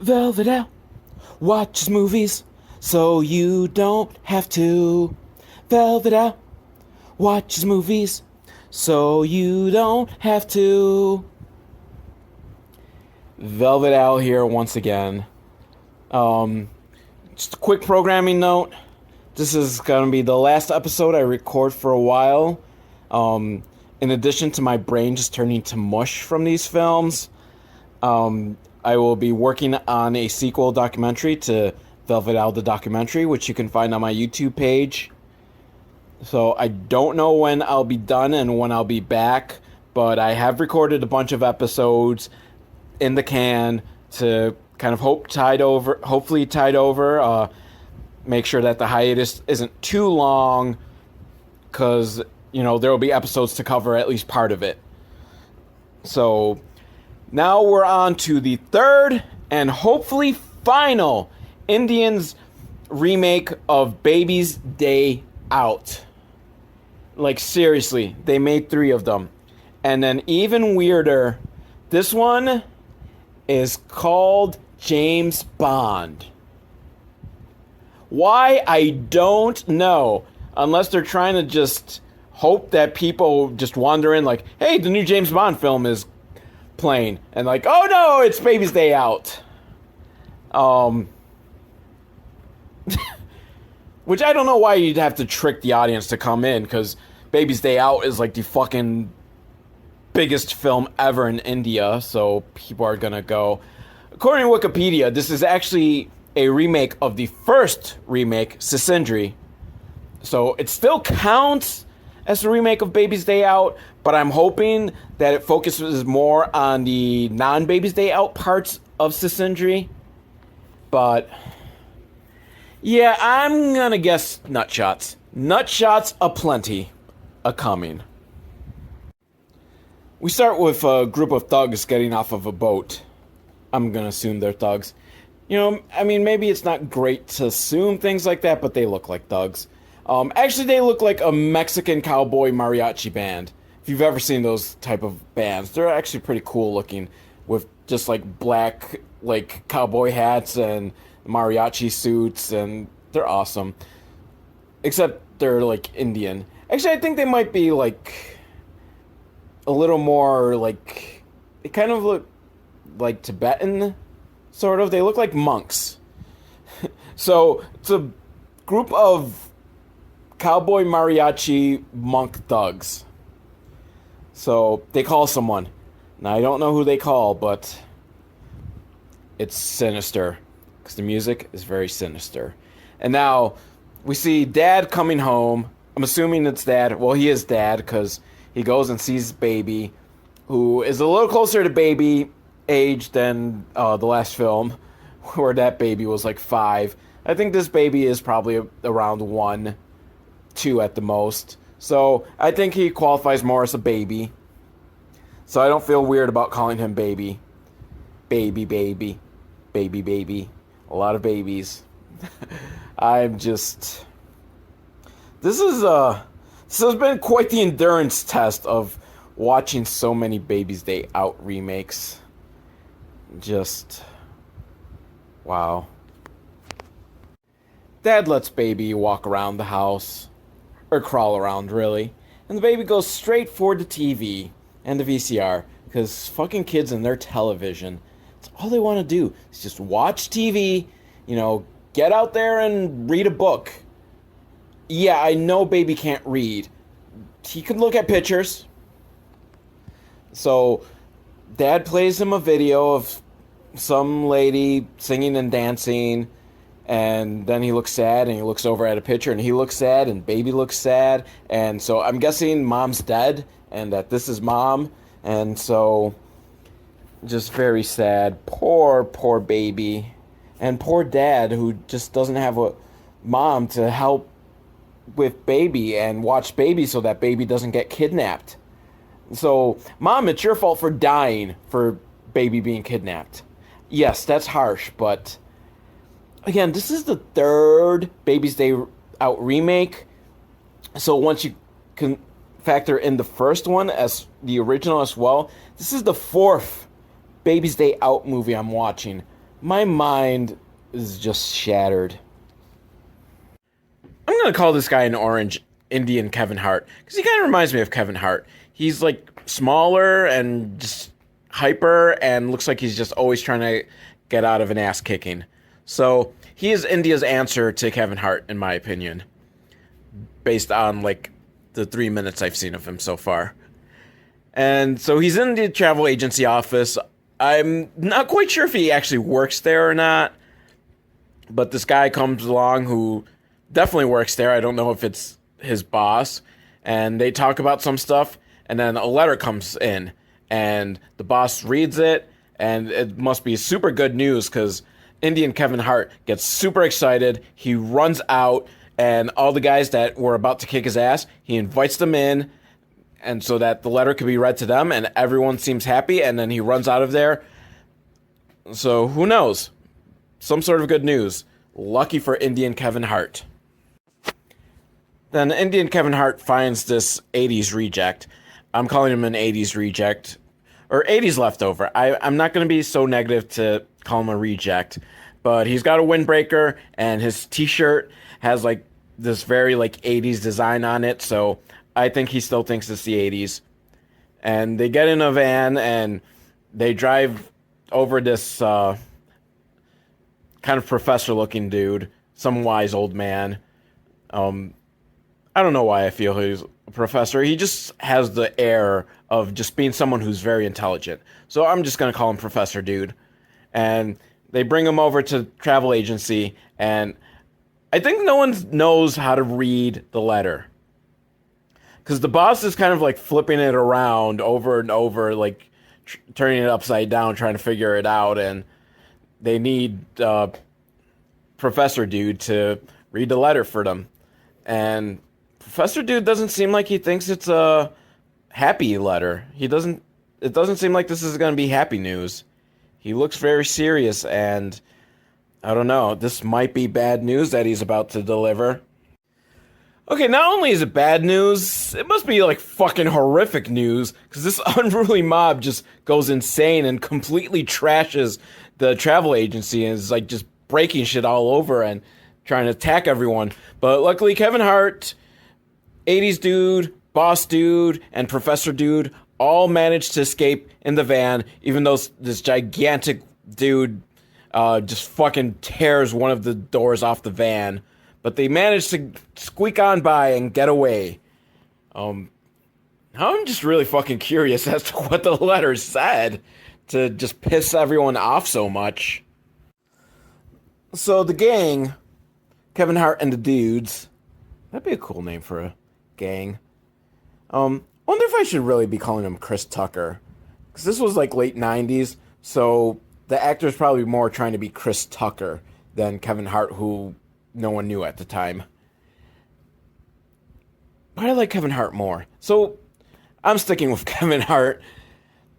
Velvet out watches movies so you don't have to. Velvet out watches movies so you don't have to. Velvet Out here once again. Just a quick programming note. This is going to be the last episode I record for a while. In addition to my brain just turning to mush from these films, I will be working on a sequel documentary to Velvet Out the documentary, which you can find on my YouTube page. So I don't know when I'll be done and when I'll be back, but I have recorded a bunch of episodes in the can to kind of hopefully tide over, make sure that the hiatus isn't too long, because, there will be episodes to cover at least part of it. So now we're on to the third and hopefully final Indians remake of Baby's Day Out. Like, seriously, they made 3 of them. And then even weirder, this one is called James Bond. Why? I don't know. Unless they're trying to just hope that people just wander in like, hey, the new James Bond film is playing. And like, oh no, it's Baby's Day Out. Which I don't know why you'd have to trick the audience to come in, because Baby's Day Out is like the fucking biggest film ever in India, so people are gonna go. According to Wikipedia, this is actually a remake of the first remake, Sisindri. So it still counts as a remake of Baby's Day Out, but I'm hoping that it focuses more on the non-Baby's Day Out parts of Sisindri. But yeah, I'm gonna guess nutshots. Nutshots aplenty a-coming. We start with a group of thugs getting off of a boat. I'm gonna assume they're thugs. Maybe it's not great to assume things like that, but they look like thugs. Actually, they look like a Mexican cowboy mariachi band. If you've ever seen those type of bands, they're actually pretty cool looking, with just like black like cowboy hats and mariachi suits, and they're awesome. Except they're like Indian. Actually, I think they might be like a little more like, they kind of look like Tibetan, sort of. They look like monks. So it's a group of cowboy mariachi monk thugs. So they call someone. Now I don't know who they call, but it's sinister, because the music is very sinister. And now we see Dad coming home. I'm assuming it's Dad. Well, he is Dad, because he goes and sees Baby, who is a little closer to Baby age than the last film, where that baby was like 5. I think this baby is probably around 1, 2 at the most. So I think he qualifies more as a baby. So I don't feel weird about calling him Baby. Baby, baby. Baby, baby. A lot of babies. I'm just... This has been quite the endurance test of watching so many Baby's Day Out remakes. Just... wow. Dad lets Baby walk around the house. Or crawl around, really. And the baby goes straight for the TV and the VCR. Because fucking kids and their television, it's all they want to do. Is just watch TV, get out there and read a book. Yeah, I know Baby can't read. He can look at pictures. So, Dad plays him a video of some lady singing and dancing, and then he looks sad, and he looks over at a picture, and he looks sad, and Baby looks sad, and so I'm guessing Mom's dead, and that this is Mom, and so just very sad. Poor Baby, and poor Dad, who just doesn't have a mom to help with Baby and watch Baby so that Baby doesn't get kidnapped. So, Mom, it's your fault for dying for Baby being kidnapped. Yes, that's harsh, but again, this is the third Baby's Day Out remake. So once you can factor in the first one as the original as well, this is the fourth Baby's Day Out movie I'm watching. My mind is just shattered. I'm gonna call this guy an orange Indian Kevin Hart because he kind of reminds me of Kevin Hart. He's like smaller and just hyper and looks like he's just always trying to get out of an ass kicking. So he is India's answer to Kevin Hart, in my opinion, based on like the 3 minutes I've seen of him so far. And so he's in the travel agency office. I'm not quite sure if he actually works there or not, but this guy comes along who definitely works there. I don't know if it's his boss. And they talk about some stuff, and then a letter comes in, and the boss reads it, and it must be super good news because Indian Kevin Hart gets super excited. He runs out, and all the guys that were about to kick his ass, he invites them in, and so that the letter could be read to them, and everyone seems happy, and then he runs out of there. So who knows? Some sort of good news. Lucky for Indian Kevin Hart. Then Indian Kevin Hart finds this 80s reject. I'm calling him an 80s reject, or 80s leftover. I'm not going to be so negative to call him a reject, but he's got a windbreaker, and his t-shirt has like this very like 80s design on it, so I think he still thinks it's the 80s. And they get in a van, and they drive over this kind of professor-looking dude, some wise old man. I don't know why I feel he's a professor. He just has the air of just being someone who's very intelligent. So I'm just going to call him Professor Dude. And they bring him over to travel agency, and I think no one knows how to read the letter. Because the boss is kind of like flipping it around over and over, like turning it upside down, trying to figure it out. And they need Professor Dude to read the letter for them. And Professor Dude doesn't seem like he thinks it's a happy letter. It doesn't seem like this is going to be happy news. He looks very serious, and I don't know, this might be bad news that he's about to deliver. Okay, not only is it bad news, it must be like fucking horrific news, because this unruly mob just goes insane and completely trashes the travel agency and is like just breaking shit all over and trying to attack everyone. But luckily Kevin Hart, 80s Dude, Boss Dude, and Professor Dude all managed to escape in the van, even though this gigantic dude just fucking tears one of the doors off the van. But they managed to squeak on by and get away. I'm just really fucking curious as to what the letter said to just piss everyone off so much. So the gang, Kevin Hart and the dudes, that'd be a cool name for a gang. Wonder if I should really be calling him Chris Tucker, because this was like late 90s, so the actor's probably more trying to be Chris Tucker than Kevin Hart, who no one knew at the time. But I like Kevin Hart more, so I'm sticking with Kevin Hart.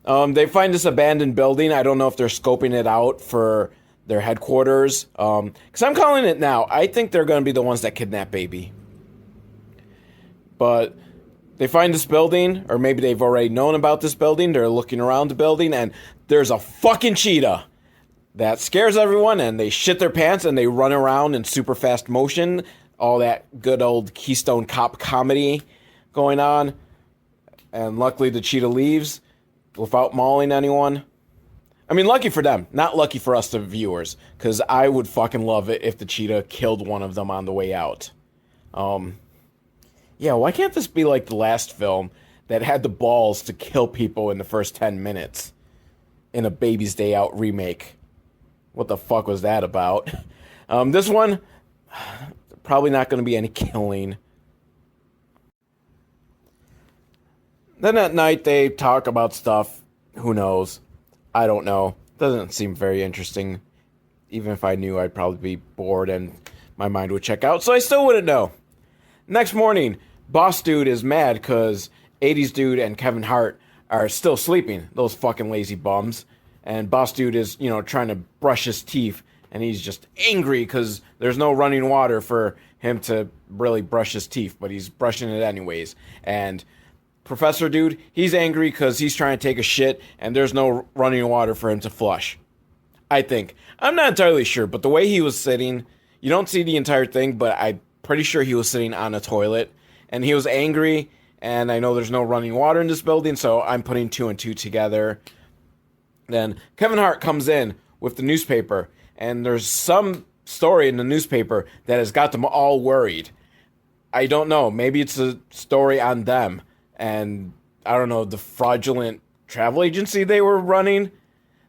They find this abandoned building. I don't know if they're scoping it out for their headquarters, because I'm calling it now. I think they're going to be the ones that kidnap Baby. But they find this building, or maybe they've already known about this building. They're looking around the building, and there's a fucking cheetah that scares everyone, and they shit their pants, and they run around in super fast motion. All that good old Keystone Cop comedy going on. And luckily the cheetah leaves without mauling anyone. I mean, lucky for them, not lucky for us, the viewers, because I would fucking love it if the cheetah killed one of them on the way out. Yeah, why can't this be like the last film that had the balls to kill people in the first 10 minutes in a Baby's Day Out remake? What the fuck was that about? This one, probably not going to be any killing. Then at night they talk about stuff. Who knows? I don't know. Doesn't seem very interesting. Even if I knew, I'd probably be bored and my mind would check out, so I still wouldn't know. Next morning, Boss Dude is mad because 80s Dude and Kevin Hart are still sleeping. Those fucking lazy bums. And Boss Dude is, trying to brush his teeth. And he's just angry because there's no running water for him to really brush his teeth. But he's brushing it anyways. And Professor Dude, he's angry because he's trying to take a shit. And there's no running water for him to flush. I think. I'm not entirely sure, but the way he was sitting, you don't see the entire thing, but I'm pretty sure he was sitting on a toilet and he was angry. And I know there's no running water in this building, so I'm putting two and two together. Then Kevin Hart comes in with the newspaper, and there's some story in the newspaper that has got them all worried. I don't know. Maybe it's a story on them and, I don't know, the fraudulent travel agency they were running.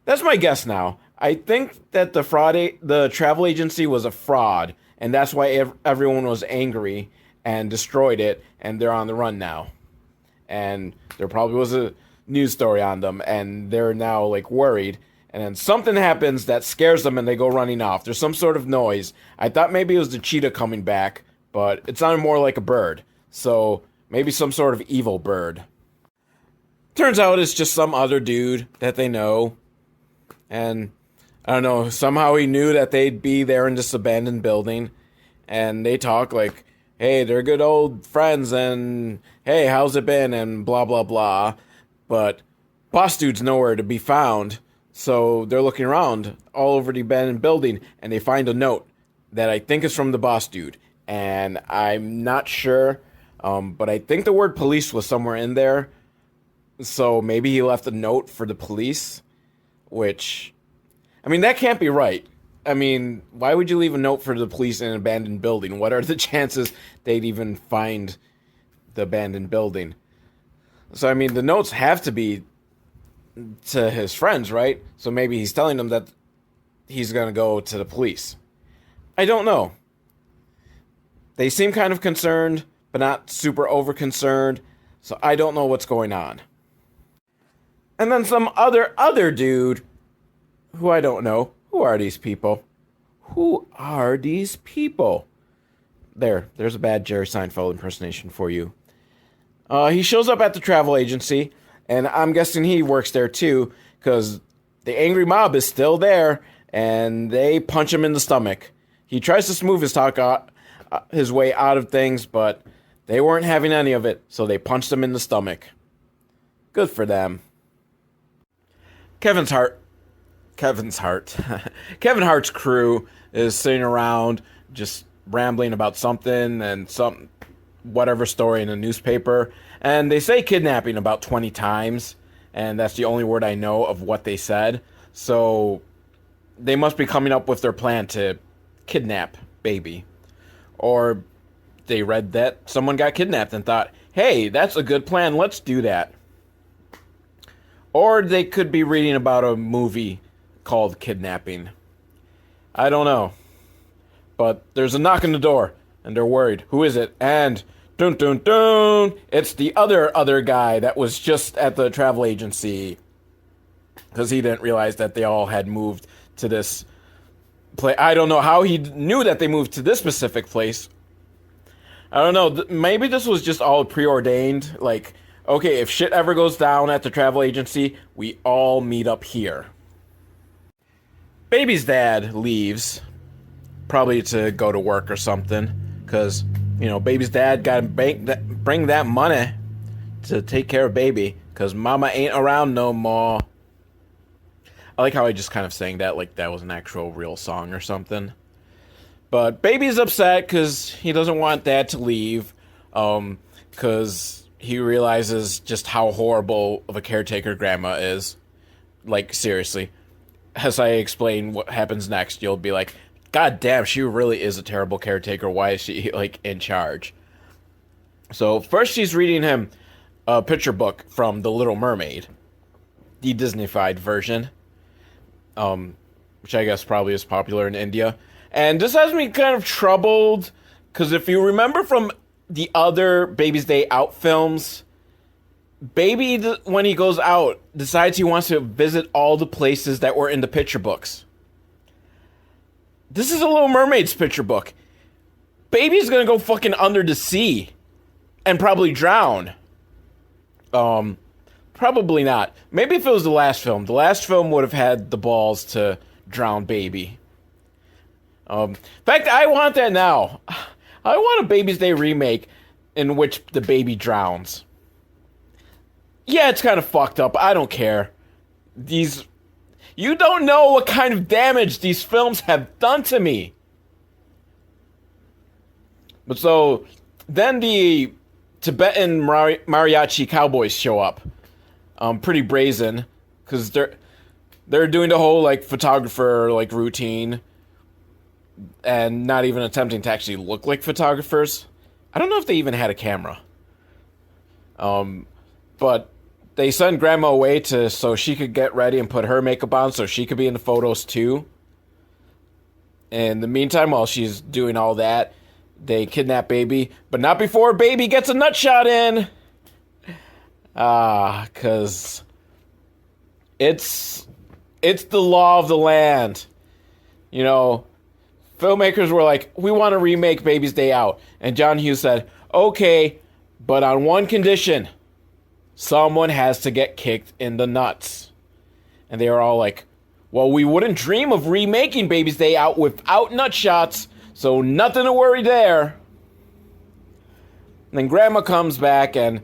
That's my guess now. I think that the travel agency was a fraud, and that's why everyone was angry and destroyed it, and they're on the run now. And there probably was a news story on them, and they're now, like, worried. And then something happens that scares them, and they go running off. There's some sort of noise. I thought maybe it was the cheetah coming back, but it sounded more like a bird. So maybe some sort of evil bird. Turns out it's just some other dude that they know. And I don't know, somehow he knew that they'd be there in this abandoned building. And they talk like, hey, they're good old friends, and hey, how's it been, and blah, blah, blah. But boss dude's nowhere to be found. So they're looking around all over the abandoned building, and they find a note that I think is from the boss dude. And I'm not sure, but I think the word police was somewhere in there. So maybe he left a note for the police, which, I mean, that can't be right. I mean, why would you leave a note for the police in an abandoned building? What are the chances they'd even find the abandoned building? So, I mean, the notes have to be to his friends, right? So maybe he's telling them that he's going to go to the police. I don't know. They seem kind of concerned, but not super over-concerned, so I don't know what's going on. And then some other dude, who I don't know. Who are these people? Who are these people? There's a bad Jerry Seinfeld impersonation for you. He shows up at the travel agency, and I'm guessing he works there too, because the angry mob is still there, and they punch him in the stomach. He tries to smooth his way out of things, but they weren't having any of it, so they punched him in the stomach. Good for them. Kevin Hart's crew is sitting around just rambling about something and whatever story in the newspaper, and they say kidnapping about 20 times, and that's the only word I know of what they said. So they must be coming up with their plan to kidnap baby. Or they read that someone got kidnapped and thought, hey, that's a good plan, let's do that. Or they could be reading about a movie called Kidnapping. I don't know. But there's a knock on the door, and they're worried. Who is it? And dun dun dun! It's the other guy that was just at the travel agency. Because he didn't realize that they all had moved to this place. I don't know how he knew that they moved to this specific place. I don't know. Maybe this was just all preordained. Like, okay, if shit ever goes down at the travel agency, we all meet up here. Baby's dad leaves, probably to go to work or something, because, you know, baby's dad got to bring that money to take care of baby, because mama ain't around no more. I like how I just kind of sang that like that was an actual real song or something. But baby's upset because he doesn't want dad to leave, because he realizes just how horrible of a caretaker grandma is. Like, seriously. As I explain what happens next, you'll be like, God damn, she really is a terrible caretaker. Why is she, like, in charge? So, first she's reading him a picture book from The Little Mermaid. The Disney-fied version. Which I guess probably is popular in India. And this has me kind of troubled, because if you remember from the other Baby's Day Out films, Baby, when he goes out, decides he wants to visit all the places that were in the picture books. This is a Little Mermaid's picture book. Baby's gonna go fucking under the sea and probably drown. Probably not. Maybe if it was the last film would have had the balls to drown Baby. In fact, I want that now. I want a Baby's Day remake in which the baby drowns. Yeah, it's kind of fucked up. I don't care. You don't know what kind of damage these films have done to me. But so, then the Tibetan mariachi cowboys show up. Pretty brazen, because they're doing the whole, like, photographer, like, routine, and not even attempting to actually look like photographers. I don't know if they even had a camera. But they send Grandma away so she could get ready and put her makeup on so she could be in the photos too. In the meantime, while she's doing all that, they kidnap Baby, but not before Baby gets a nut shot in. Cause it's the law of the land. You know, filmmakers were like, we want to remake Baby's Day Out. And John Hughes said, okay, but on one condition. Someone has to get kicked in the nuts. And they were all like, well, we wouldn't dream of remaking Baby's Day Out without nut shots, so nothing to worry there. And then Grandma comes back and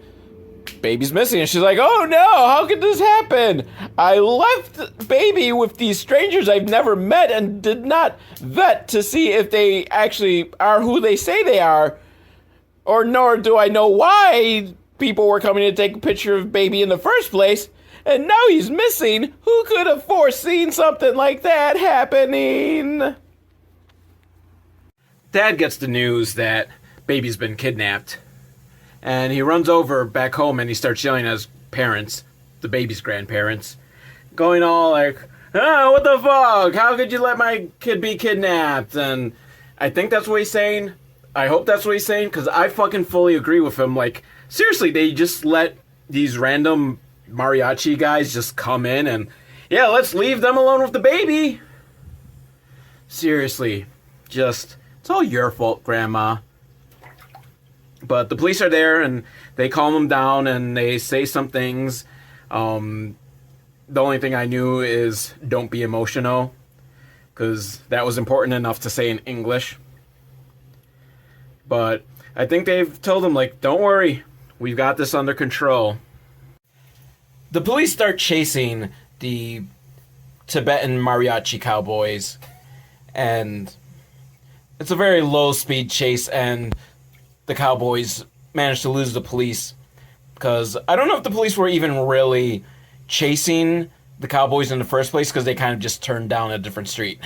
Baby's missing. And she's like, oh no, how could this happen? I left Baby with these strangers I've never met and did not vet to see if they actually are who they say they are. Or nor do I know why people were coming to take a picture of Baby in the first place, and now he's missing. Who could have foreseen something like that happening? Dad gets the news that Baby's been kidnapped, and he runs over back home and he starts yelling at his parents, the Baby's grandparents, going all like, oh, what the fuck? How could you let my kid be kidnapped? And I think that's what he's saying. I hope that's what he's saying, because I fucking fully agree with him. Like, seriously, they just let these random mariachi guys just come in and, yeah, let's leave them alone with the baby. Seriously, just, it's all your fault, Grandma. But the police are there and they calm him down and they say some things. The only thing I knew is don't be emotional, because that was important enough to say in English. But I think they've told him, like, don't worry, we've got this under control. The police start chasing the Tibetan mariachi cowboys, and it's a very low-speed chase, and the cowboys manage to lose the police, because I don't know if the police were even really chasing the cowboys in the first place, because they kind of just turned down a different street.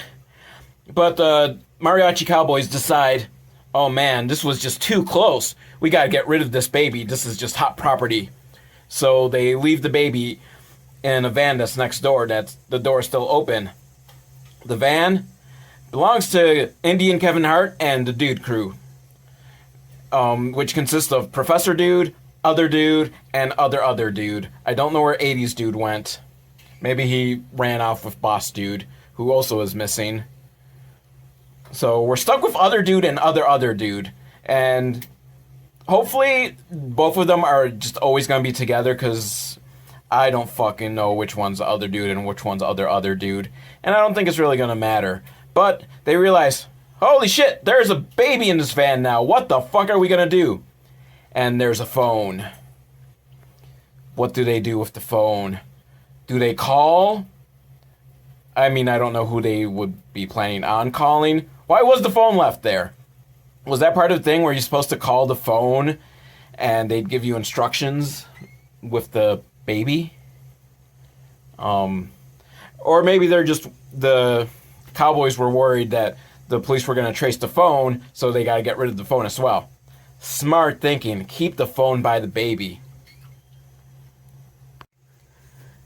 But the mariachi cowboys decide, oh man, this was just too close. We gotta get rid of this baby. This is just hot property. So they leave the baby in a van that's next door. That's the door still open. The van belongs to Indian Kevin Hart and the Dude crew, which consists of Professor Dude, Other Dude, and Other Dude. I don't know where 80s Dude went. Maybe he ran off with Boss Dude, who also is missing. So we're stuck with Other Dude and Other Dude. And hopefully both of them are just always going to be together, because I don't fucking know which one's the Other Dude and which one's Other Dude. And I don't think it's really going to matter. But they realize, holy shit, there's a baby in this van now. What the fuck are we going to do? And there's a phone. What do they do with the phone? Do they call? I mean, I don't know who they would be planning on calling. Why was the phone left there? Was that part of the thing where you're supposed to call the phone and they'd give you instructions with the baby? Or maybe the cowboys were worried that the police were going to trace the phone, so they got to get rid of the phone as well. Smart thinking. Keep the phone by the baby.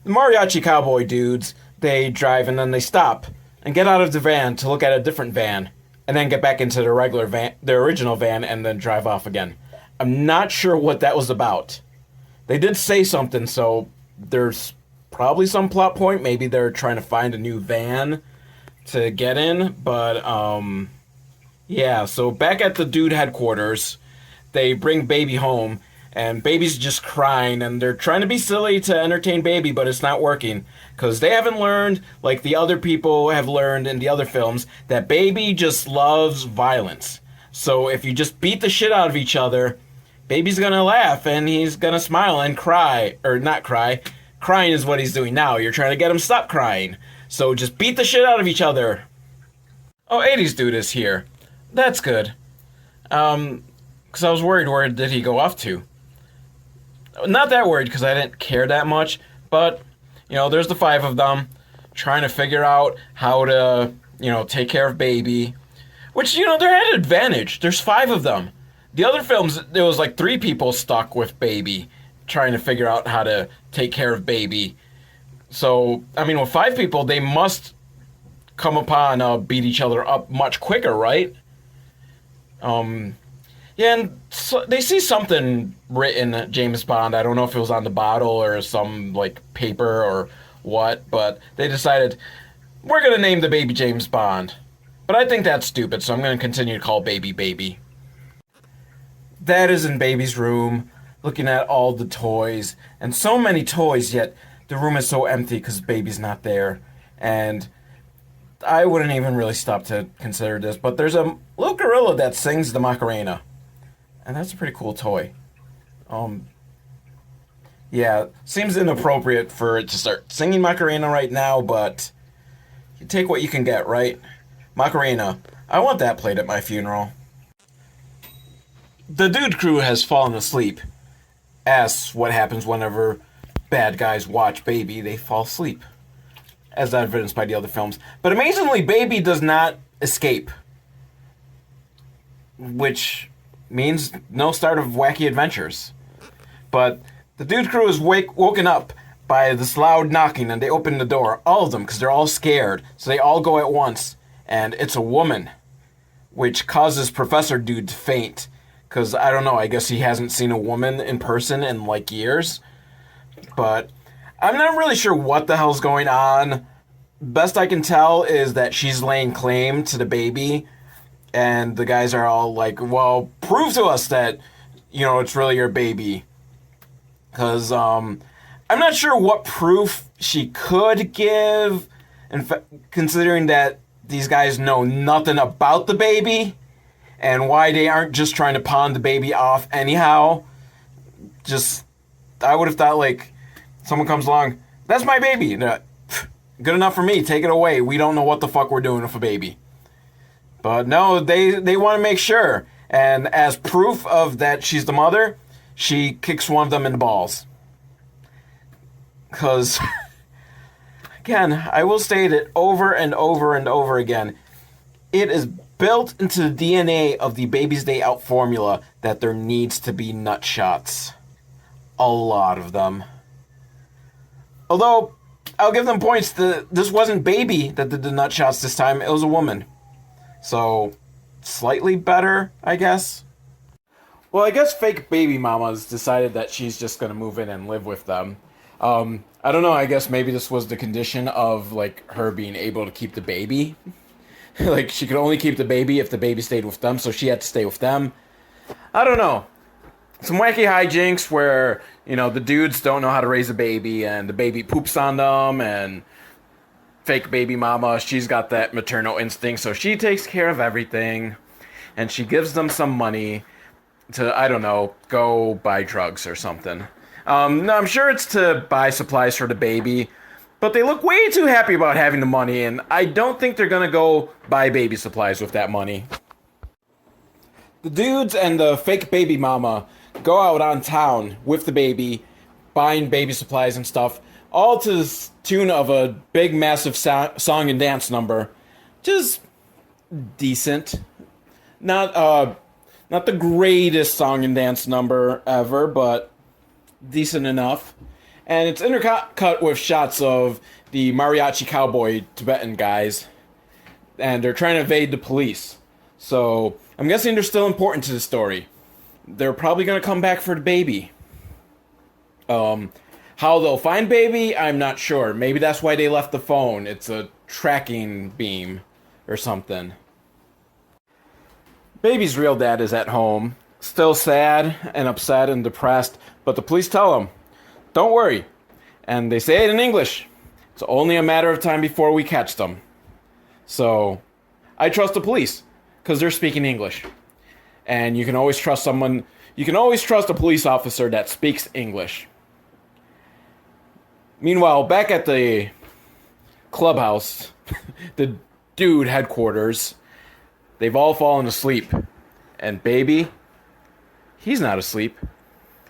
The mariachi cowboy dudes, they drive and then they stop and get out of the van to look at a different van, and then get back into the regular van, the original van, and then drive off again. I'm not sure what that was about. They did say something, so there's probably some plot point. Maybe they're trying to find a new van to get in, but yeah, so back at the Dude headquarters, they bring Baby home, and Baby's just crying, and they're trying to be silly to entertain Baby, but it's not working, because they haven't learned, like the other people have learned in the other films, that Baby just loves violence. So if you just beat the shit out of each other, Baby's gonna laugh, and he's gonna smile and cry, or not cry. Crying is what he's doing now. You're trying to get him to stop crying. So just beat the shit out of each other. Oh, 80s dude is here. That's good. Because I was worried where did he go off to. Not that worried because I didn't care that much, but, there's the 5 of them trying to figure out how to, take care of baby. Which, they're at an advantage. There's 5 of them. The other films, there was like 3 people stuck with baby trying to figure out how to take care of baby. So, with 5 people, they must come upon beat each other up much quicker, right? Yeah, and so they see something written, James Bond. I don't know if it was on the bottle or some, paper or what, but they decided, we're going to name the baby James Bond. But I think that's stupid, so I'm going to continue to call baby baby. Dad is in baby's room, looking at all the toys, and so many toys, yet the room is so empty because baby's not there. And I wouldn't even really stop to consider this, but there's a little gorilla that sings the Macarena. And that's a pretty cool toy. Yeah, seems inappropriate for it to start singing Macarena right now, but you take what you can get, right? Macarena. I want that played at my funeral. The dude crew has fallen asleep. As what happens whenever bad guys watch baby, they fall asleep. As evidenced by the other films. But amazingly, baby does not escape. Which means no start of wacky adventures. But the dude crew is woken up by this loud knocking, and they open the door. All of them, because they're all scared. So they all go at once. And it's a woman. Which causes Professor Dude to faint. Because, I don't know, I guess he hasn't seen a woman in person in, years. But I'm not really sure what the hell's going on. Best I can tell is that she's laying claim to the baby. And the guys are all like, well, prove to us that, it's really your baby. Because, I'm not sure what proof she could give. Considering that these guys know nothing about the baby. And why they aren't just trying to pawn the baby off anyhow. I would have thought, someone comes along, that's my baby. Good enough for me, take it away. We don't know what the fuck we're doing with a baby. But no, they want to make sure. And as proof of that she's the mother, she kicks one of them in the balls. Because, again, I will state it over and over and over again. It is built into the DNA of the Baby's Day Out formula that there needs to be nut shots. A lot of them. Although, I'll give them points. This wasn't Baby that did the nut shots this time. It was a woman. So, slightly better, I guess. Well, I guess fake baby mama's decided that she's just going to move in and live with them. I don't know, I guess maybe this was the condition of, her being able to keep the baby. She could only keep the baby if the baby stayed with them, so she had to stay with them. I don't know. Some wacky hijinks where, the dudes don't know how to raise a baby, and the baby poops on them, and fake baby mama, she's got that maternal instinct, so she takes care of everything, and she gives them some money to, I don't know, go buy drugs or something. No, I'm sure it's to buy supplies for the baby, but they look way too happy about having the money, and I don't think they're gonna go buy baby supplies with that money. The dudes and the fake baby mama go out on town with the baby, buying baby supplies and stuff, all to the tune of a big, massive song and dance number. Just decent. Not the greatest song and dance number ever, but decent enough. And it's intercut with shots of the mariachi cowboy Tibetan guys. And they're trying to evade the police. So, I'm guessing they're still important to the story. They're probably going to come back for the baby. How they'll find baby, I'm not sure. Maybe that's why they left the phone. It's a tracking beam or something. Baby's real dad is at home, still sad and upset and depressed, but the police tell him, don't worry. And they say it in English. It's only a matter of time before we catch them. So, I trust the police, because they're speaking English. And you can always trust a police officer that speaks English. Meanwhile, back at the clubhouse, the dude headquarters, they've all fallen asleep. And baby, he's not asleep.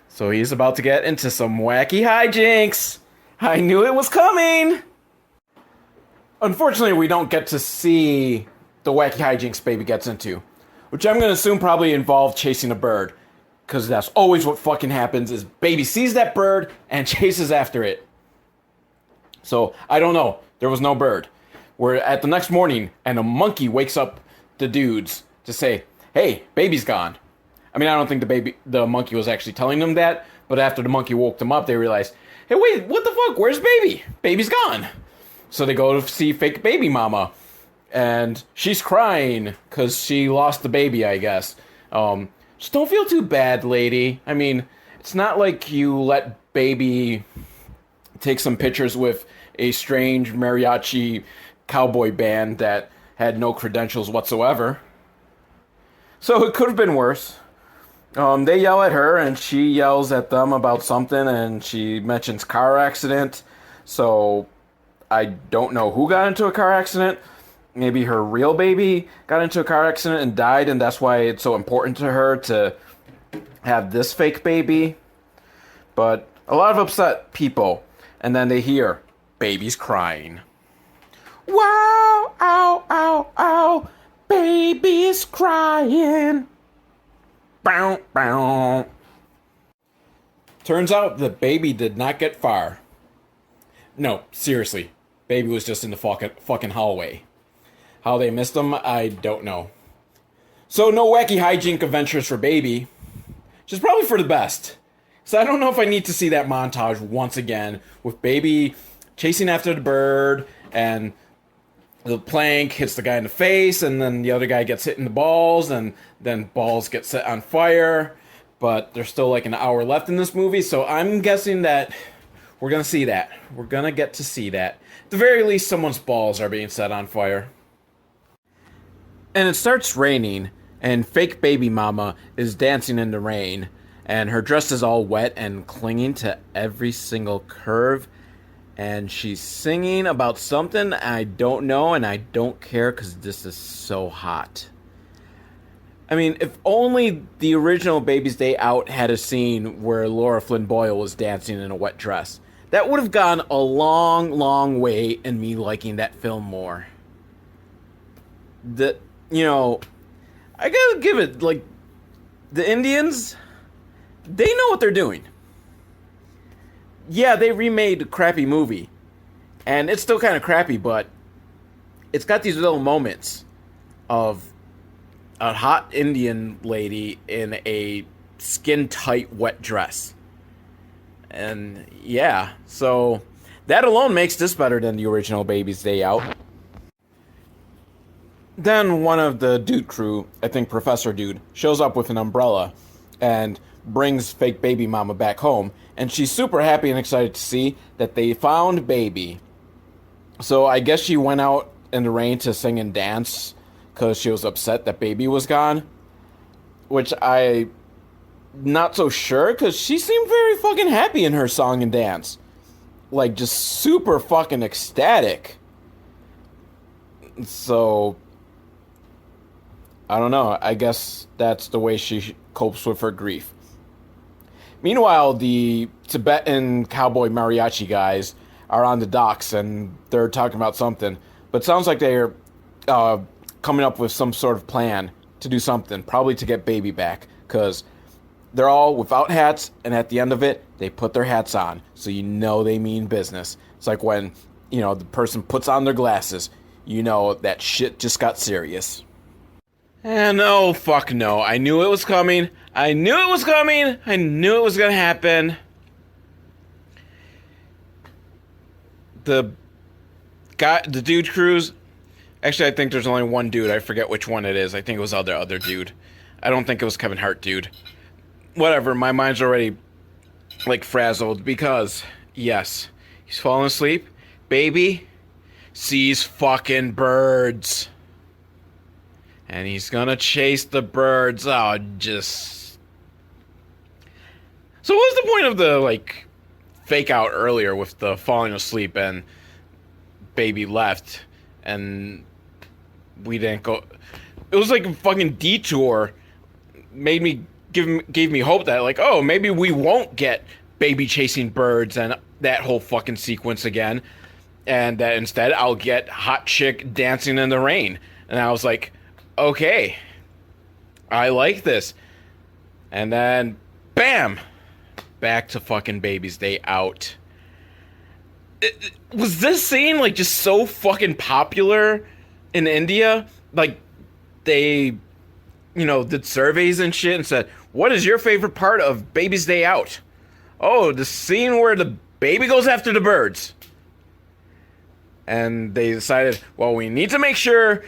So he's about to get into some wacky hijinks. I knew it was coming. Unfortunately, we don't get to see the wacky hijinks baby gets into, which I'm going to assume probably involved chasing a bird. Because that's always what fucking happens is baby sees that bird and chases after it. So, I don't know. There was no bird. We're at the next morning and a monkey wakes up the dudes to say, hey, baby's gone. I mean, I don't think the monkey was actually telling them that, but after the monkey woke them up, they realized, hey, wait, what the fuck? Where's baby? Baby's gone. So they go to see fake baby mama, and she's crying because she lost the baby, I guess. Just don't feel too bad, lady. I mean, it's not like you let baby take some pictures with a strange mariachi cowboy band that had no credentials whatsoever. So it could have been worse. They yell at her, and she yells at them about something, and she mentions car accident. So I don't know who got into a car accident. Maybe her real baby got into a car accident and died, and that's why it's so important to her to have this fake baby. But a lot of upset people, and then they hear baby's crying. Wow, ow, ow, ow, baby's crying. Bow, bow. Turns out the baby did not get far. No, seriously, baby was just in the fucking hallway. How they missed him, I don't know. So no wacky hijink adventures for baby, which is probably for the best. So I don't know if I need to see that montage once again with baby chasing after the bird and the plank hits the guy in the face and then the other guy gets hit in the balls and then balls get set on fire. But there's still like an hour left in this movie, so I'm guessing that we're going to see that. We're going to get to see that. At the very least, someone's balls are being set on fire. And it starts raining, and fake baby mama is dancing in the rain, and her dress is all wet and clinging to every single curve, and she's singing about something I don't know, and I don't care because this is so hot. I mean, if only the original Baby's Day Out had a scene where Laura Flynn Boyle was dancing in a wet dress. That would have gone a long, long way in me liking that film more. I gotta give it, like, the Indians, they know what they're doing. Yeah, they remade a crappy movie, and it's still kind of crappy, but it's got these little moments of a hot Indian lady in a skin-tight wet dress. And, yeah, so that alone makes this better than the original Baby's Day Out. Then one of the dude crew, I think Professor Dude, shows up with an umbrella and brings fake baby mama back home. And she's super happy and excited to see that they found baby. So I guess she went out in the rain to sing and dance because she was upset that baby was gone. Which I not so sure because she seemed very fucking happy in her song and dance. Like just super fucking ecstatic. So I don't know. I guess that's the way she copes with her grief. Meanwhile, the Tibetan cowboy mariachi guys are on the docks and they're talking about something. But it sounds like they're coming up with some sort of plan to do something, probably to get baby back. Because they're all without hats, and at the end of it, they put their hats on. So you know they mean business. It's like when, the person puts on their glasses. You know that shit just got serious. And oh, fuck no. I knew it was coming. I knew it was coming. I knew it was gonna happen. The dude crews. Actually, I think there's only one dude. I forget which one it is. I think it was the other dude. I don't think it was Kevin Hart, dude. Whatever. My mind's already, frazzled because, yes, he's falling asleep. Baby sees fucking birds. And he's gonna chase the birds. Oh, just... So what was the point of the, fake out earlier with the falling asleep and baby left, and we didn't go. It was like a fucking detour. Made me gave me hope that like, oh, maybe we won't get baby chasing birds and that whole fucking sequence again, and that instead I'll get hot chick dancing in the rain. And I was like, okay, I like this. And then, bam, back to fucking Baby's Day Out. Was this scene like just so fucking popular in India? Like, they, did surveys and shit and said, what is your favorite part of Baby's Day Out? Oh, the scene where the baby goes after the birds. And they decided, well, we need to make sure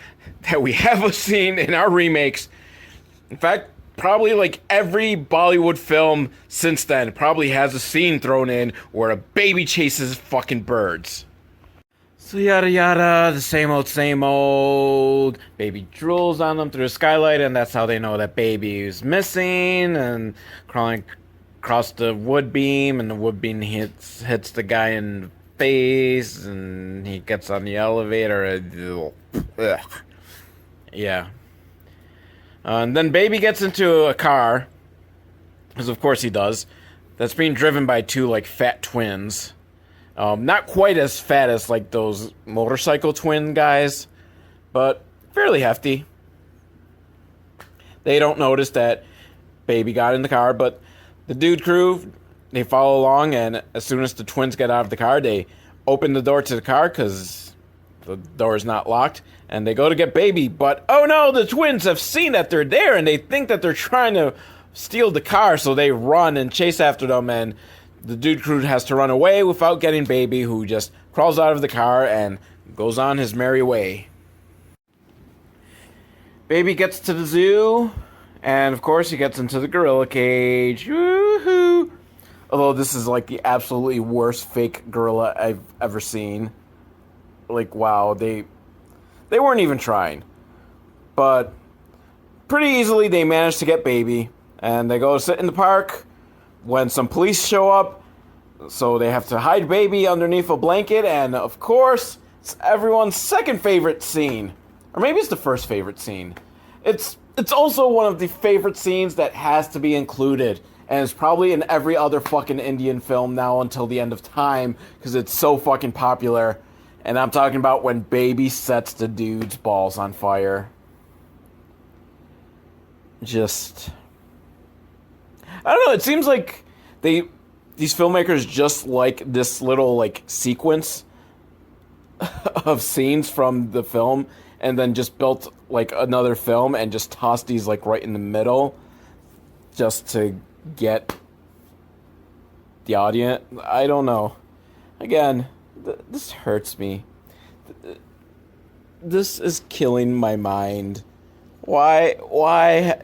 that we have a scene in our remakes. In fact, probably like every Bollywood film since then probably has a scene thrown in where a baby chases fucking birds. So yada yada, the same old, same old. Baby drools on them through the skylight, and that's how they know that baby is missing, and crawling across the wood beam, and the wood beam hits the guy in the face, and he gets on the elevator. Ugh. Yeah. And then baby gets into a car, because of course he does, that's being driven by two like fat twins. Not quite as fat as like those motorcycle twin guys, but fairly hefty. They don't notice that baby got in the car, but the dude crew, they follow along, and as soon as the twins get out of the car, they open the door to the car because the door is not locked, and they go to get baby, but oh no, the twins have seen that they're there, and they think that they're trying to steal the car, so they run and chase after them, and the dude crew has to run away without getting baby, who just crawls out of the car and goes on his merry way. Baby gets to the zoo, and of course he gets into the gorilla cage. Woohoo! Although this is like the absolutely worst fake gorilla I've ever seen. Like, wow, they weren't even trying. But pretty easily they managed to get baby, and they go sit in the park when some police show up, so they have to hide baby underneath a blanket, and of course, it's everyone's second favorite scene. Or maybe it's the first favorite scene. It's also one of the favorite scenes that has to be included, and it's probably in every other fucking Indian film now until the end of time, because it's so fucking popular. And I'm talking about when baby sets the dude's balls on fire. Just, I don't know, it seems like these filmmakers just like this little like sequence of scenes from the film, and then just built like another film and just tossed these like right in the middle just to get the audience. I don't know. Again, this hurts me. This is killing my mind. Why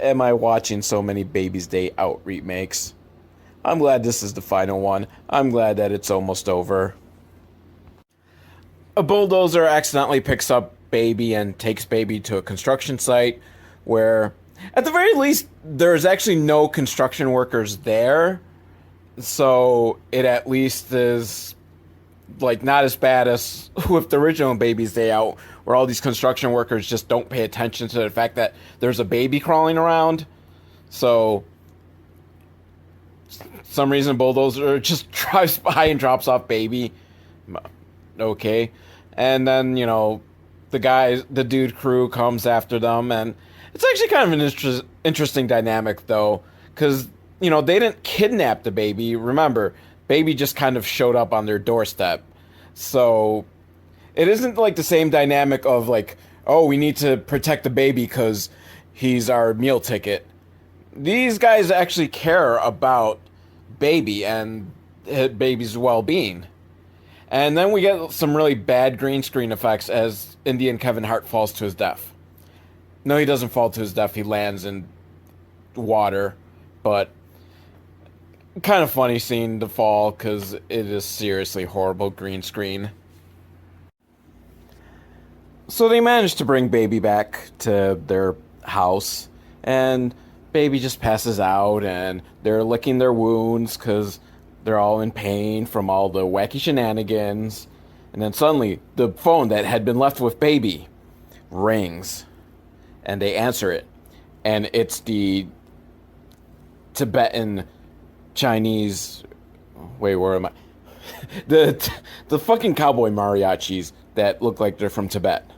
am I watching so many Baby's Day Out remakes? I'm glad this is the final one. I'm glad that it's almost over. A bulldozer accidentally picks up baby and takes baby to a construction site where, at the very least, there's actually no construction workers there. So it at least is like not as bad as with the original Baby's Day Out, where all these construction workers just don't pay attention to the fact that there's a baby crawling around. So some reason bulldozer just drives by and drops off baby. Okay. And then, the dude crew comes after them, and it's actually kind of an interesting dynamic though, because they didn't kidnap the baby. Remember, baby just kind of showed up on their doorstep. So it isn't like the same dynamic of like, oh, we need to protect the baby because he's our meal ticket. These guys actually care about baby and baby's well-being. And then we get some really bad green screen effects as Indian Kevin Hart falls to his death. No, he doesn't fall to his death. He lands in water, but kind of funny scene to fall because it is seriously horrible green screen. So they managed to bring baby back to their house, and baby just passes out, and they're licking their wounds because they're all in pain from all the wacky shenanigans. And then suddenly, the phone that had been left with baby rings. And they answer it. And it's the Tibetan Chinese... Wait, where am I? the fucking cowboy mariachis that look like they're from Tibet.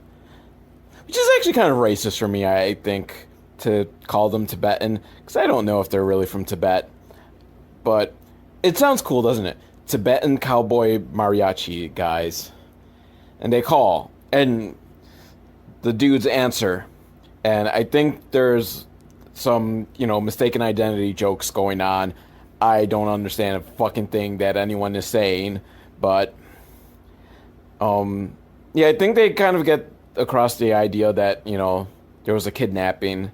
Which is actually kind of racist for me, I think, to call them Tibetan. Because I don't know if they're really from Tibet. But it sounds cool, doesn't it? Tibetan cowboy mariachi guys. And they call. And the dudes answer. And I think there's some, mistaken identity jokes going on. I don't understand a fucking thing that anyone is saying. But, yeah, I think they kind of get across the idea that, there was a kidnapping.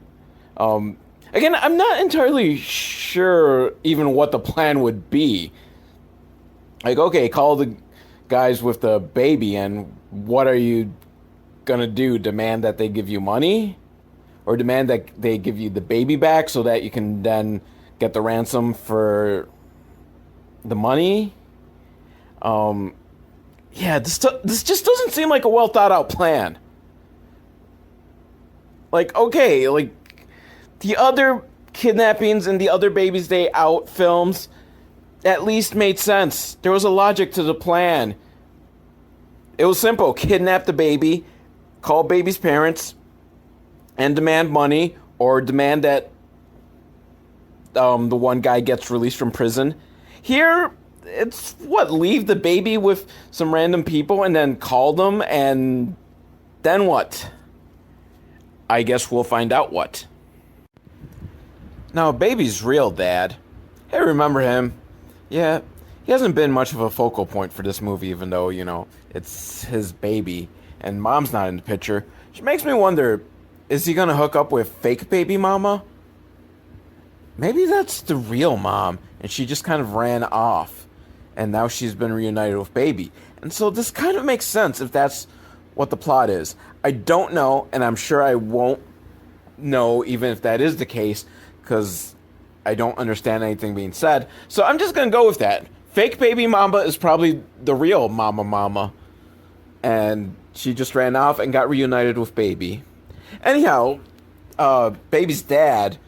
Again, I'm not entirely sure even what the plan would be. Like, okay, call the guys with the baby, and what are you gonna do? Demand that they give you money? Or demand that they give you the baby back so that you can then get the ransom for the money? Yeah, this just doesn't seem like a well thought out plan. Like, okay, like, the other kidnappings and the other Baby's Day Out films at least made sense. There was a logic to the plan. It was simple. Kidnap the baby, call baby's parents, and demand money, or demand that the one guy gets released from prison. Here, it's leave the baby with some random people and then call them, and then what? I guess we'll find out what. Now, baby's real dad. Hey, remember him? Yeah, he hasn't been much of a focal point for this movie, even though, it's his baby, and mom's not in the picture. Which makes me wonder, is he gonna hook up with fake baby mama? Maybe that's the real mom, and she just kind of ran off, and now she's been reunited with baby. And so this kind of makes sense if that's what the plot is. I don't know, and I'm sure I won't know even if that is the case, because I don't understand anything being said. So I'm just gonna go with that. Fake baby mama is probably the real mama. And she just ran off and got reunited with baby. Anyhow, baby's dad,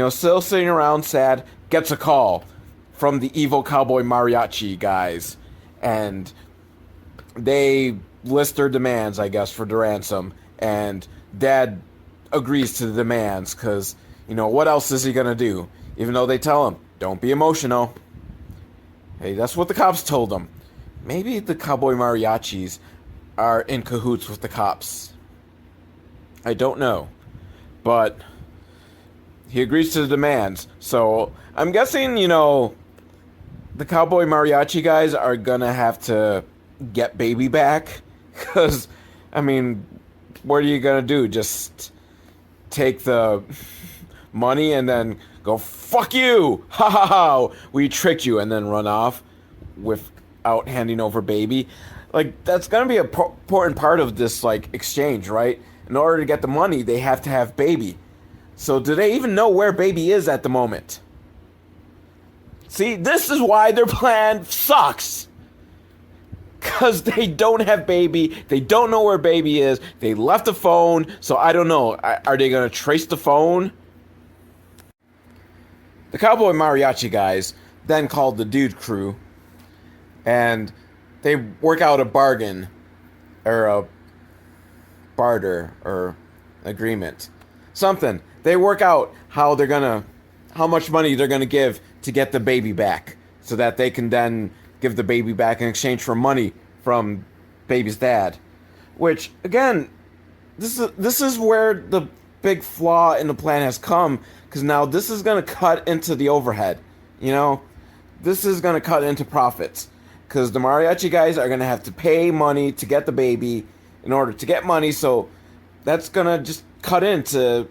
still sitting around sad, gets a call from the evil cowboy mariachi guys. And they list their demands, I guess, for the ransom. And dad agrees to the demands, because, what else is he gonna do? Even though they tell him, don't be emotional. Hey, that's what the cops told him. Maybe the cowboy mariachis are in cahoots with the cops. I don't know. But he agrees to the demands. So I'm guessing, the cowboy mariachi guys are gonna have to get baby back. Because, what are you gonna do? Just take the money and then go, fuck you! Ha ha ha! We tricked you, and then run off without handing over baby. Like, that's gonna be an important part of this, exchange, right? In order to get the money, they have to have baby. So do they even know where baby is at the moment? See, this is why their plan sucks. Because they don't have baby. They don't know where baby is. They left the phone. So I don't know. Are they going to trace the phone? The cowboy mariachi guys then called the dude crew. And they work out a bargain. Or a barter. Or agreement. Something. They work out how much money they're going to give to get the baby back. So that they can then give the baby back in exchange for money from baby's dad. Which, again, this is where the big flaw in the plan has come, because now this is going to cut into the overhead. This is going to cut into profits, because the mariachi guys are going to have to pay money to get the baby in order to get money, so that's going to just cut into...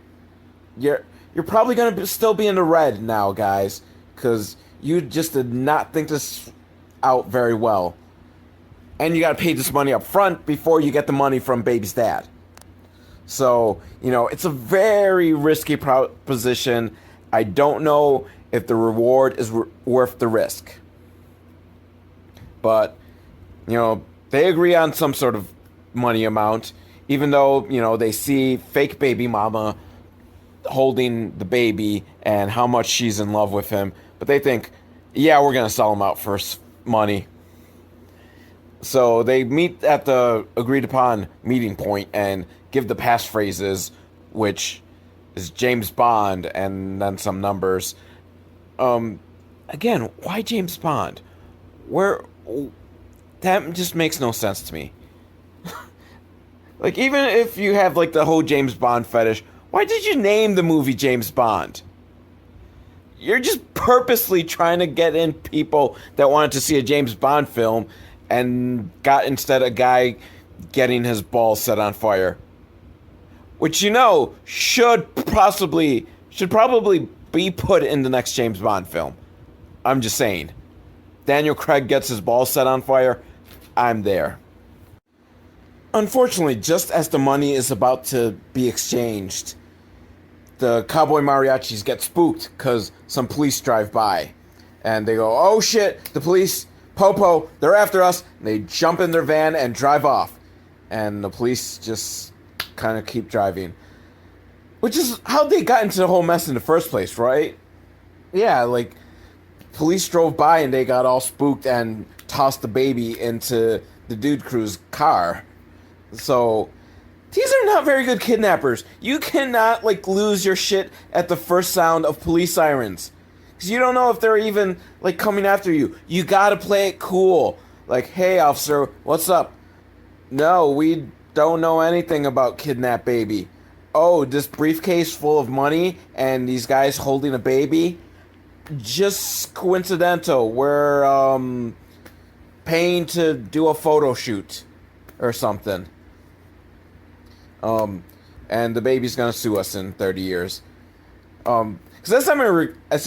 You're probably going to still be in the red now, guys, because you just did not think this out very well. And you got to pay this money up front before you get the money from baby's dad. So, it's a very risky proposition. I don't know if the reward is worth the risk. But, They agree on some sort of money amount, even though, they see fake baby mama holding the baby and how much she's in love with him. But they think, yeah, we're going to sell him out for money. So they meet at the agreed upon meeting point and give the passphrases, which is James Bond and then some numbers. Again, why James Bond? That just makes no sense to me. Like, even if you have, like, the whole James Bond fetish, why did you name the movie James Bond? You're just purposely trying to get in people that wanted to see a James Bond film and got instead a guy getting his balls set on fire. Which, should probably be put in the next James Bond film. I'm just saying. Daniel Craig gets his balls set on fire, I'm there. Unfortunately, just as the money is about to be exchanged, the cowboy mariachis get spooked because some police drive by. And they go, oh shit, the police, Popo, they're after us. And they jump in their van and drive off. And the police just kind of keep driving. Which is how they got into the whole mess in the first place, right? Yeah, like, police drove by and they got all spooked and tossed the baby into the dude crew's car. So, these are not very good kidnappers. You cannot, like, lose your shit at the first sound of police sirens. Because you don't know if they're even, like, coming after you. You gotta play it cool. Like, hey, officer, what's up? No, we don't know anything about kidnap baby. Oh, this briefcase full of money and these guys holding a baby? Just coincidental. We're, paying to do a photo shoot or something. And the baby's gonna sue us in 30 years. Because as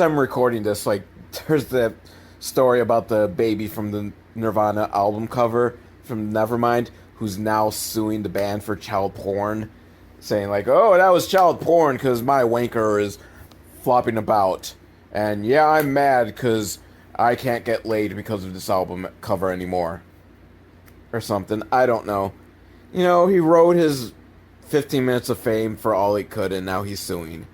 I'm recording this, like, there's the story about the baby from the Nirvana album cover from Nevermind, who's now suing the band for child porn, saying like, oh, that was child porn because my wanker is flopping about. And yeah, I'm mad because I can't get laid because of this album cover anymore. Or something. I don't know. He wrote his 15 minutes of fame for all he could, and now he's suing.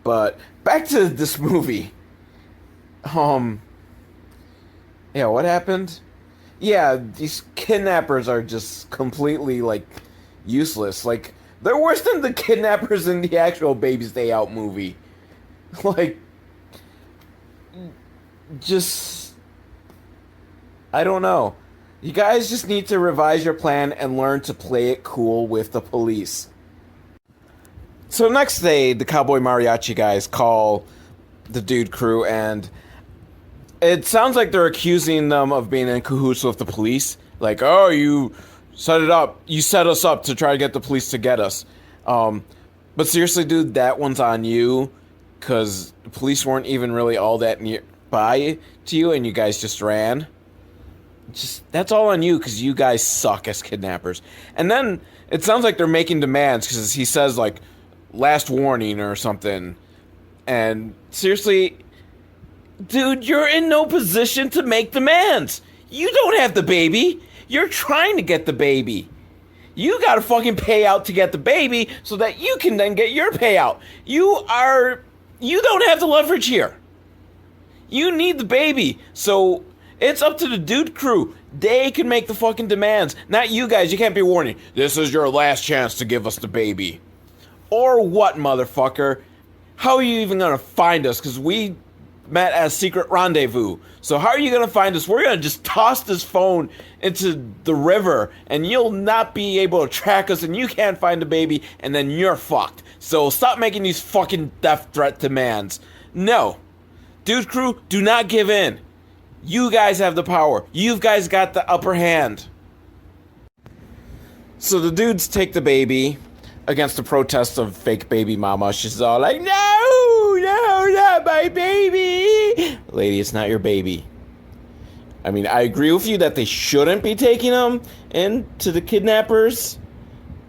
But back to this movie. Yeah, what happened? Yeah, these kidnappers are just completely, like, useless. Like, they're worse than the kidnappers in the actual Baby's Day Out movie. Like, just, I don't know. You guys just need to revise your plan and learn to play it cool with the police. So next day, the Cowboy Mariachi guys call the dude crew, and it sounds like they're accusing them of being in cahoots with the police. Like, oh, you set us up to try to get the police to get us. But seriously, dude, that one's on you, because the police weren't even really all that nearby to you, and you guys just ran. That's all on you, because you guys suck as kidnappers. And then it sounds like they're making demands, because he says, like, last warning or something. And seriously, dude, you're in no position to make demands. You don't have the baby. You're trying to get the baby. You gotta fucking pay out to get the baby so that you can then get your payout. You don't have the leverage here. You need the baby. So it's up to the dude crew. They can make the fucking demands. Not you guys. You can't be warning. This is your last chance to give us the baby. Or what, motherfucker? How are you even gonna find us? Because we met at a secret rendezvous. So how are you gonna find us? We're gonna just toss this phone into the river, and you'll not be able to track us, and you can't find the baby, and then you're fucked. So stop making these fucking death threat demands. No. Dude crew, do not give in. You guys have the power. You guys got the upper hand. So the dudes take the baby against the protests of fake baby mama. She's all like, no, not my baby. Lady, it's not your baby. I mean, I agree with you that they shouldn't be taking them into the kidnappers.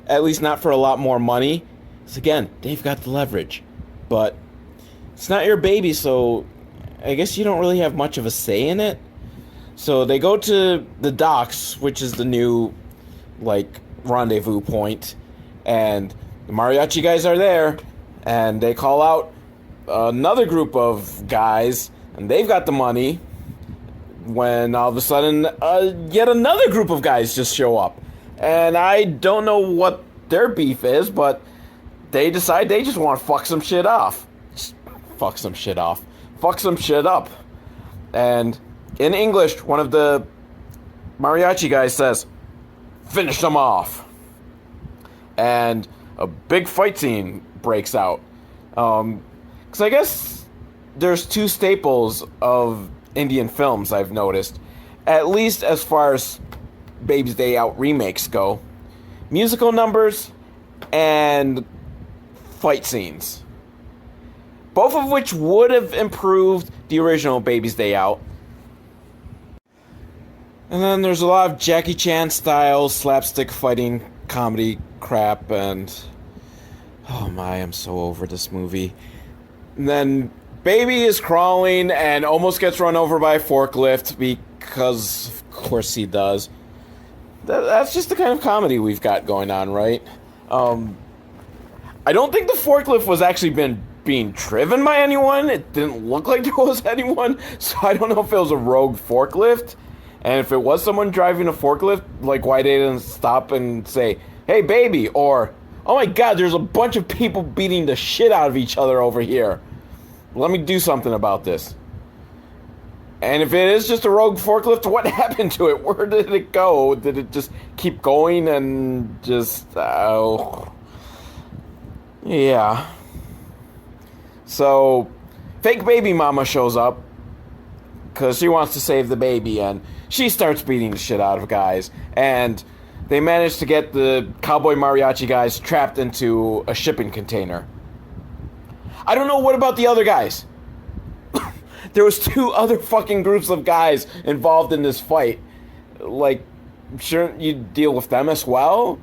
At least not for a lot more money. Because again, they've got the leverage. But it's not your baby, so I guess you don't really have much of a say in it. So they go to the docks, which is the new, like, rendezvous point, and the mariachi guys are there, and they call out another group of guys, and they've got the money, when all of a sudden, yet another group of guys just show up. And I don't know what their beef is, but they decide they just want to fuck some shit off. Just fuck some shit off. Fuck some shit up. And in English, one of the mariachi guys says, "Finish them off." And a big fight scene breaks out. Because I guess there's two staples of Indian films I've noticed, at least as far as Baby's Day Out remakes go: musical numbers and fight scenes. Both of which would have improved the original Baby's Day Out. And then there's a lot of Jackie Chan style slapstick fighting comedy crap, and oh my, I'm so over this movie. And then Baby is crawling and almost gets run over by a forklift because of course he does. That's just the kind of comedy we've got going on, right? I don't think the forklift was actually being driven by anyone. It didn't look like there was anyone, so I don't know if it was a rogue forklift. And if it was someone driving a forklift, like, why they didn't stop and say, "Hey, baby," or, "Oh my god, there's a bunch of people beating the shit out of each other over here. Let me do something about this." And if it is just a rogue forklift, what happened to it? Where did it go? Did it just keep going and just... yeah. So, fake baby mama shows up because she wants to save the baby, and she starts beating the shit out of guys. And they manage to get the cowboy mariachi guys trapped into a shipping container. I don't know what about the other guys. There was two other fucking groups of guys involved in this fight. Like, shouldn't you deal with them as well?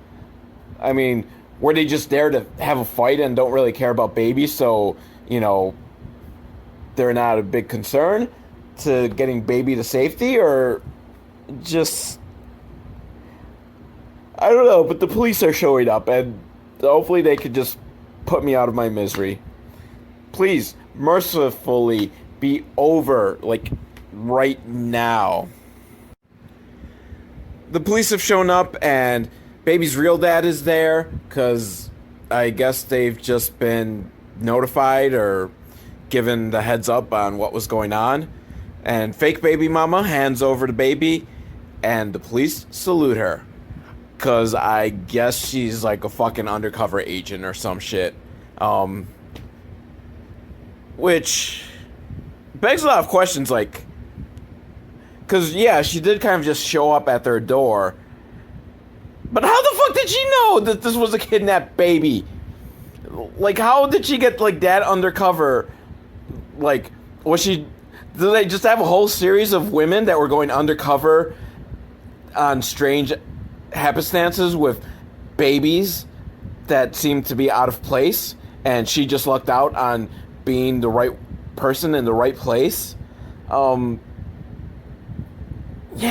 I mean, were they just there to have a fight and don't really care about babies, so, you know, they're not a big concern to getting baby to safety? Or just... I don't know, but the police are showing up, and hopefully they could just put me out of my misery. Please, mercifully, be over, like, right now. The police have shown up, and baby's real dad is there, because I guess they've just been notified or given the heads up on what was going on. And fake baby mama hands over the baby, and the police salute her. Because I guess she's like a fucking undercover agent or some shit. Which begs a lot of questions, like... Because, yeah, she did kind of just show up at their door. But how the fuck did she know that this was a kidnapped baby? Like, how did she get, like, that undercover? Like, was she... Did they just have a whole series of women that were going undercover on strange happenstances with babies that seemed to be out of place, and she just lucked out on being the right person in the right place? Yeah,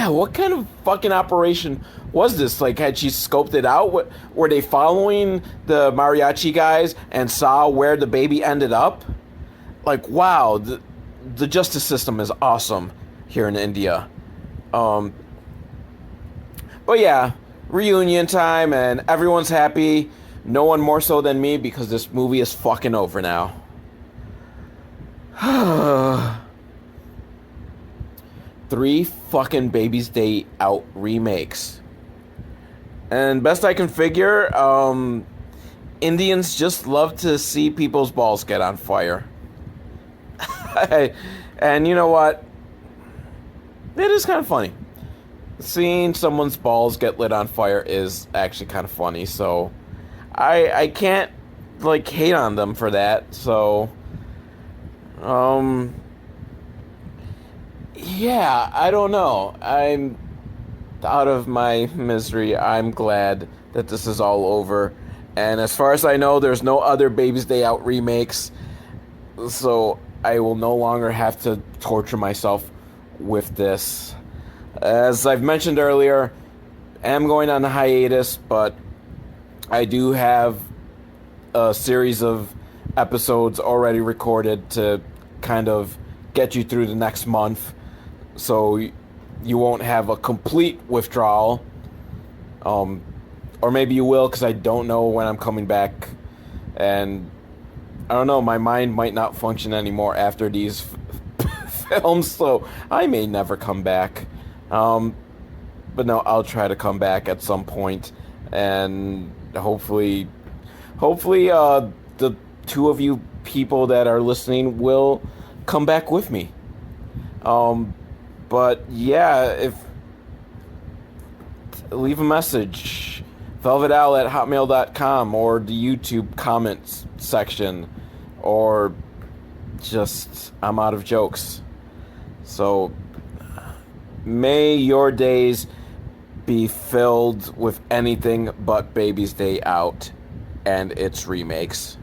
what kind of fucking operation was this? Like, had she scoped it out? Were they following the mariachi guys and saw where the baby ended up? Like, wow, the justice system is awesome here in India. But yeah, reunion time, and everyone's happy. No one more so than me, because this movie is fucking over now. 3 fucking Baby's Day Out remakes. And best I can figure, Indians just love to see people's balls get on fire. And you know what? It is kind of funny. Seeing someone's balls get lit on fire is actually kind of funny, so I can't, like, hate on them for that. So yeah, I don't know. I'm out of my misery. I'm glad that this is all over. And as far as I know, there's no other Baby's Day Out remakes, so I will no longer have to torture myself with this. As I've mentioned earlier, I am going on a hiatus, but I do have a series of episodes already recorded to kind of get you through the next month, so you won't have a complete withdrawal. Or maybe you will, because I don't know when I'm coming back, and I don't know, my mind might not function anymore after these films, so I may never come back. But no, I'll try to come back at some point, and hopefully, the two of you people that are listening will come back with me. But yeah, if leave a message, velvetowl@hotmail.com, or the YouTube comments section, or just I'm out of jokes. So may your days be filled with anything but Baby's Day Out and its remakes.